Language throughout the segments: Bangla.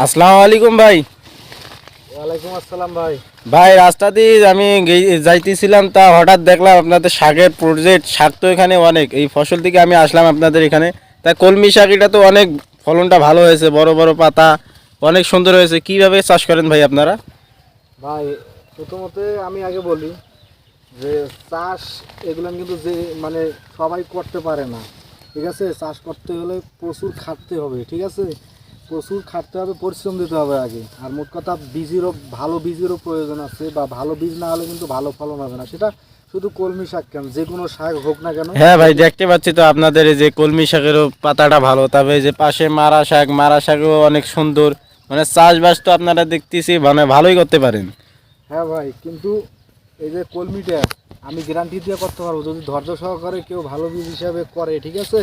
আসসালামু আলাইকুম ভাই। ওয়ালাইকুম আসসালাম ভাই। ভাই রাস্তা দিয়ে আমি যাইতেছিলাম, তা হঠাৎ দেখলাম আপনাদের শাকের প্রজেক্ট। শাক তো এখানে অনেক, এই ফসল থেকে আমি আসলাম আপনাদের এখানে। তা কলমি শাক এটা তো অনেক ফলনটা ভালো হয়েছে, বড় বড় পাতা, অনেক সুন্দর হয়েছে। কিভাবে চাষ করেন ভাই আপনারা? ভাই প্রথমত আমি আগে বলি যে চাষ এগুলো কিন্তু যে মানে সবাই করতে পারে না, ঠিক আছে। চাষ করতে হলে প্রচুর খাটতে হবে, ঠিক আছে। প্রচুর খাটতে হবে, পরিশ্রম দিতে হবে আগে। আর মোট কথা বীজেরও, ভালো বীজেরও প্রয়োজন আছে, বা ভালো বীজ না হলে কিন্তু ভালো ফলন হবে না। সেটা শুধু কলমি শাক কেন, যে কোনো শাক হোক না কেন। হ্যাঁ ভাই, দেখতে পাচ্ছি তো আপনাদের এই যে কলমি শাকেরও পাতাটা ভালো, তবে এই যে পাশে মারা শাক, মারা শাকও অনেক সুন্দর। মানে চাষবাস তো আপনারা দেখতেছি মানে ভালোই করতে পারেন। হ্যাঁ ভাই, কিন্তু এই যে কলমিটা আমি গ্যারান্টি দিয়ে করতে পারবো, যদি ধৈর্য সহকারে কেউ ভালো বীজ হিসাবে করে, ঠিক আছে।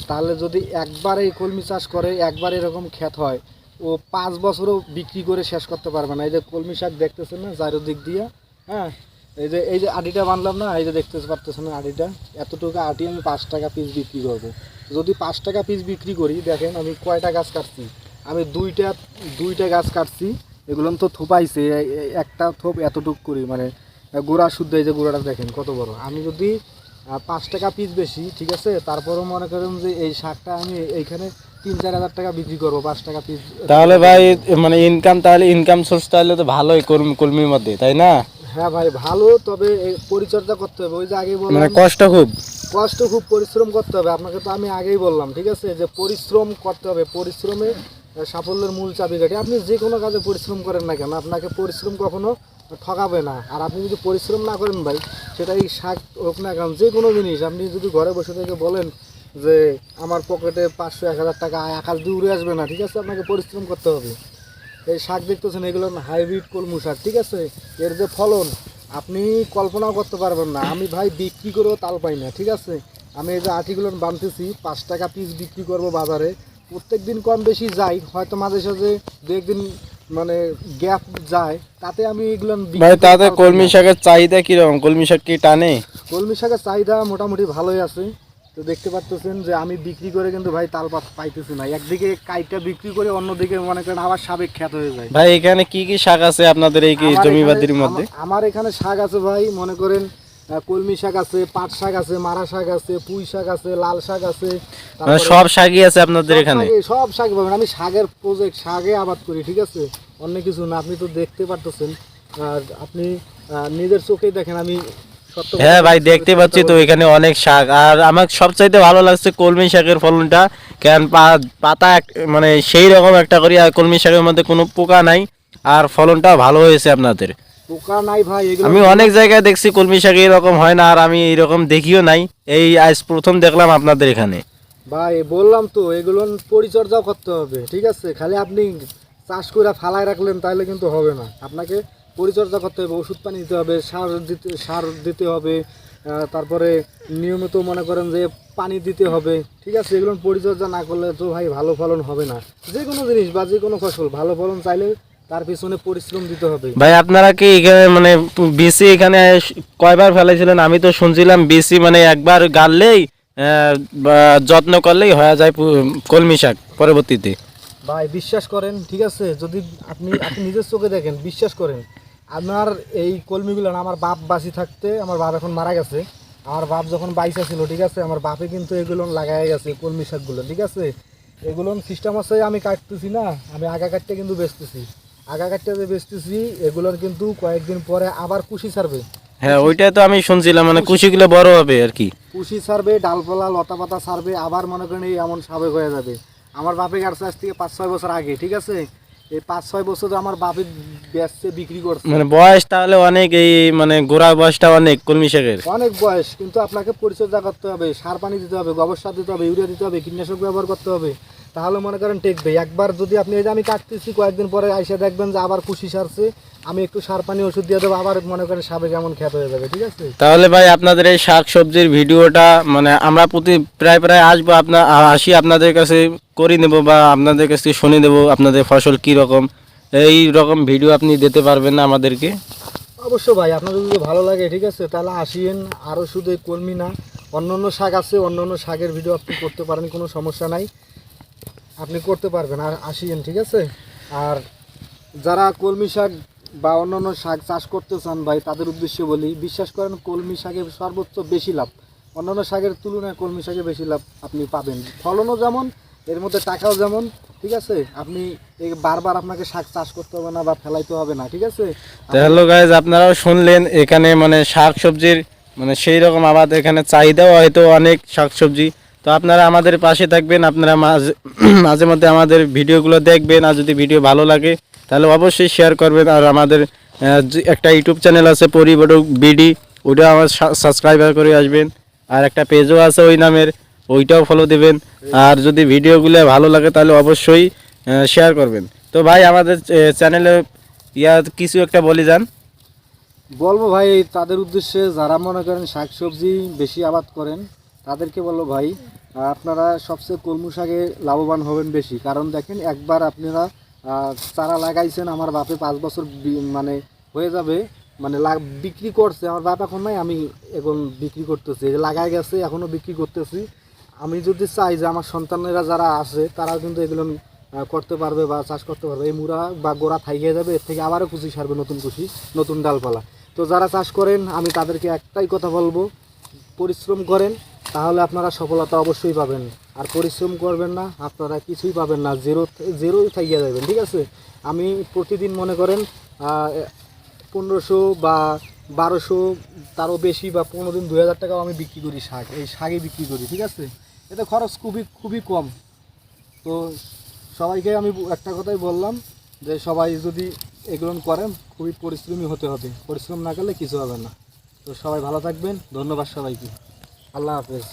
তাহলে যদি একবার এই কলমি চাষ করে, একবার এরকম ক্ষেত হয়, ও 5 বছরও বিক্রি করে শেষ করতে পারবে না। এই যে কলমি শাক দেখতেছেন না চারিদিক দিয়ে, হ্যাঁ। এই যে আটিটা বানলাম না, এই যে দেখতে পারতেছেন না আটিটা, এতটুকু আটি আমি 5 টাকা পিস বিক্রি করবো। যদি 5 টাকা পিস বিক্রি করি, দেখেন আমি কয়টা গাছ কাটছি। আমি দুইটা গাছ কাটছি। এগুলো তো থোপাইছে, একটা থোপ এতটুক করি, মানে গোড়া শুদ্ধ। এই যে গোড়াটা দেখেন কত বড়। আমি যদি 5 টাকা পিস বেশি, ঠিক আছে, তারপরেও মনে করেন যে এই শাকটা আমি এইখানে 3-4 হাজার টাকা বিক্রি করবো 5 টাকা পিস। তাহলে ভাই মানে ইনকাম, তাহলে ইনকাম সোর্স তাহলে তো ভালোই কলমির মধ্যে, তাই না? হ্যাঁ ভাই ভালো, তবে এই পরিচর্যা করতে হবে। ওই যে আগেই মানে বললাম, কষ্ট খুব। কষ্ট খুব, পরিশ্রম করতে হবে আপনাকে। তো আমি আগেই বললাম, ঠিক আছে, যে পরিশ্রম করতে হবে। পরিশ্রমে সাফল্যের মূল চাবিকাঠি। আপনি যে কোনো কাজে পরিশ্রম করেন না কেন, আপনাকে পরিশ্রম কখনো ঠকাবে না। আর আপনি যদি পরিশ্রম না করেন ভাই, সেটা এই শাক হোক না কেন, যে কোনো জিনিস, আপনি যদি ঘরে বসে থেকে বলেন যে আমার পকেটে 500-1000 টাকা আকাশ দিয়ে উড়ে আসবে না, ঠিক আছে। আপনাকে পরিশ্রম করতে হবে। এই শাক দেখতেছেন, এগুলো হাইব্রিড কলমু শাক, ঠিক আছে। এর যে ফলন আপনি কল্পনাও করতে পারবেন না। আমি ভাই বিক্রি করেও তাল পাই না, ঠিক আছে। আমি এই যে আটিগুলো বানতেছি, 5 টাকা পিস বিক্রি করব বাজারে। প্রত্যেক দিন কম বেশি যাই, হয়তো মাঝে সাঝে দু একদিন মানে গ্যাপ যায়, তাতে আমি এগুলো ভাই বিক্রি করে তাতে তাল পাই কলমি না। শাকের চাহিদা কিরকম? কলমি শাক কি টানে? কলমি শাকের চাহিদা মোটামুটি ভালোই আছে। তো দেখতে পাচ্ছেন যে আমি বিক্রি করে কিন্তু ভাই তাল পাইতেছি না। একদিকে কাইটা বিক্রি করে, অন্যদিকে মনে করেন আবার সাবেক খ্যাত হয়ে যায়। ভাই এখানে কি কি শাক আছে আপনাদের এই কি জমিবাদির মধ্যে? আমার এখানে শাক আছে ভাই, মনে করেন কলমি শাক আছে, পাট শাক আছে, মারা শাক আছে, পুঁই শাক আছে, লাল শাক আছে। মানে তারপরে সব শাকই আছে আপনাদের এখানে? সব শাক পাবেন। আমি শাকের প্রজেক্ট, শাকে আবাদ করি, ঠিক আছে। অন্য কিছু না, আপনি তো দেখতে পারতেছেন। আর আপনি নিজের চোখেই দেখেন, আমি সত্য কথা হ্যাঁ ভাই, বলতে দেখতে পাচ্ছি তো বলতেছি। এখানে অনেক শাক। আর আমার সবচাইতে ভালো লাগছে কলমি শাকের ফলনটা। কেন পাতা মানে সেই রকম একটা করি, আর কলমি শাকের মধ্যে কোনো পোকা নাই, আর ফলনটা ভালো হয়েছে আপনাদের। পোকা নাই ভাই, এগুলো আমি অনেক জায়গায় দেখছি কলমি শাক এরকম হয় না, আর আমি এরকম দেখিও নাই। এই আজ প্রথম দেখলাম আপনাদের এখানে। ভাই বললাম তো, এগুলো পরিচর্যাও করতে হবে, ঠিক আছে। খালি আপনি চাষ করে ফালায় রাখলেন তাহলে কিন্তু হবে না। আপনাকে পরিচর্যা করতে হবে, ওষুধ পানি দিতে হবে, সার দিতে হবে। তারপরে নিয়মিত মনে করেন যে পানি দিতে হবে, ঠিক আছে। এগুলো পরিচর্যা না করলে তো ভাই ভালো ফলন হবে না। যে কোনো জিনিস বা যে কোনো ফসল ভালো ফলন চাইলে তার পিছনে পরিশ্রম দিতে হবে। ভাই আপনারা কি এখানে মানে বিসি এখানে কয়বার ফেলাইছিলেন? আমি তো শুনছিলাম বিসি মানে একবার গাড়লেই বা যত্ন করলেই হয়ে যায় কলমি শাক পরবর্তীতে। ভাই বিশ্বাস করেন, ঠিক আছে, যদি আপনি আপনি নিজের চোখে দেখেন, বিশ্বাস করেন। আমার এই কলমিগুলো না, আমার বাপ বাঁচি থাকতে, আমার বাপ এখন মারা গেছে। আমার বাপ যখন বাইসা ছিল, ঠিক আছে, আমার বাপে কিন্তু এগুলো লাগাই গেছে কলমি শাকগুলো, ঠিক আছে। এগুলো সিস্টেম আছে, আমি কাটতেছি না, আমি আগা কাটতে কিন্তু বেচতেছি। আগা কাটতে যে বেচতেছি, এগুলোর কিন্তু কয়েকদিন পরে আবার কুশি ছাড়বে। হ্যাঁ ওইটা তো আমি শুনছিলাম, মানে কুশি কুশিগুলো বড় হবে আর কি। কুশি ছাড়বে, ডালপালা লতা পাতা ছাড়বে, আবার মনে করেন এই এমন সাবেক হয়ে যাবে। আমার বাপে গাছ আজ থেকে 5-6 বছর আগে, ঠিক আছে। এই 5-6 বছর আমার বাপে বেচছে, বিক্রি করছে। মানে বয়স তাহলে অনেক, এই মানে গোড়া বয়সটা অনেক কলমি শাকের। অনেক বয়স, কিন্তু আপনাকে পরিচর্যা করতে হবে, সার পানি দিতে হবে, গোবর সার দিতে হবে, ইউরিয়া দিতে হবে, কীটনাশক ব্যবহার করতে হবে। তাহলে মনে করেন টেকবে। একবার যদি আপনি, এই যে আমি কাটতেছি, কয়েকদিন পরে আইসা দেখবেন যে আবার কুশি সারছে, আমি একটু সার পানি ওষুধ দিয়ে দেবো, আবার মনে করেন সাবেক এমন খ্যাত হয়ে যাবে, ঠিক আছে। তাহলে ভাই আপনাদের এই শাক সবজির ভিডিওটা মানে আমরা প্রায় প্রায় আসবো, আসি আপনাদের কাছে করে নেব, বা আপনাদের কাছে শুনে দেবো আপনাদের ফসল কি রকম। এই রকম ভিডিও আপনি দিতে পারবেন না আমাদেরকে? অবশ্য ভাই, আপনাদের যদি ভালো লাগে, ঠিক আছে, তাহলে আসিয়েন। আরও শুধু এই কলমি না, অন্য অন্য শাক আছে, অন্য অন্য শাকের ভিডিও আপনি করতে পারেন, কোনো সমস্যা নাই, আপনি করতে পারবেন। আর আসিয়েন, ঠিক আছে। আর যারা কলমি শাক বা অন্যান্য শাক চাষ করতে চান ভাই, তাদের উদ্দেশ্যে বলি, বিশ্বাস করেন কলমি শাকে সর্বোচ্চ বেশি লাভ। অন্যান্য শাকের তুলনায় কলমি শাকে বেশি লাভ আপনি পাবেন। ফলনও যেমন, এর মধ্যে টাকাও যেমন, ঠিক আছে। আপনি এই বারবার আপনাকে শাক চাষ করতে হবে না বা ফেলাইতে হবে না, ঠিক আছে। তো হ্যালো গাইজ, আপনারাও শুনলেন এখানে মানে শাক সবজির মানে সেই রকম আবাদ, এখানে চাহিদাও হয়তো অনেক শাক সবজি। তো আপনারা আমাদের পাশে থাকবেন, আপনারা মাঝে মাঝে মধ্যে আমাদের ভিডিওগুলো দেখবেন, আর যদি ভিডিও ভালো লাগে তাহলে অবশ্যই শেয়ার করবেন। আর আমাদের একটা ইউটিউব চ্যানেল আছে পরিবটক বিডি, ওটা আমার সাবস্ক্রাইবার করে আসবেন। আর একটা পেজও আছে ওই নামের, ওইটাও ফলো দেবেন। আর যদি ভিডিওগুলো ভালো লাগে তাহলে অবশ্যই শেয়ার করবেন। তো ভাই আমাদের চ্যানেলে কিছু একটা বলি যান। বলবো ভাই তাদের উদ্দেশ্যে, যারা মনে করেন শাক সবজি বেশি আবাদ করেন, তাদেরকে বলবো ভাই আপনারা সবচেয়ে কলমি শাকে লাভবান হবেন বেশি। কারণ দেখেন, একবার আপনারা চারা লাগাইছেন, আমার বাপে 5 বছর মানে হয়ে যাবে, মানে বিক্রি করছে। আমার বাপ এখন নাই, আমি এখন বিক্রি করতেছি, এই যে লাগাই গেছে এখনও বিক্রি করতেছি। আমি যদি চাই যে আমার সন্তানেরা যারা আছে তারাও কিন্তু এগুলো করতে পারবে বা চাষ করতে পারবে, এই মুড়া বা গোড়া থাইকে যাবে, এর থেকে আবারও কুচি সারবে, নতুন কুচি, নতুন ডালপালা। তো যারা চাষ করেন আমি তাদেরকে একটাই কথা বলবো, পরিশ্রম করেন, তাহলে আপনারা সফলতা অবশ্যই পাবেন। আর পরিশ্রম করবেন না, আপনারা কিছুই পাবেন না, জিরোই থাইকে যাবেন, ঠিক আছে। আমি প্রতিদিন মনে করেন 1500 বা 1200, তারও বেশি, বা 15 দিন 2000 টাকাও আমি বিক্রি করি শাক, এই শাকই বিক্রি করি, ঠিক আছে। এতে খরচ খুবই খুবই কম। তো সবাইকে আমি একটা কথাই বললাম যে সবাই যদি এগুলো করেন, খুবই পরিশ্রমী হতে হবে, পরিশ্রম না করলে কিছু হবে না। তো সবাই ভালো থাকবেন, ধন্যবাদ সবাইকে, আল্লাহ হাফেজ।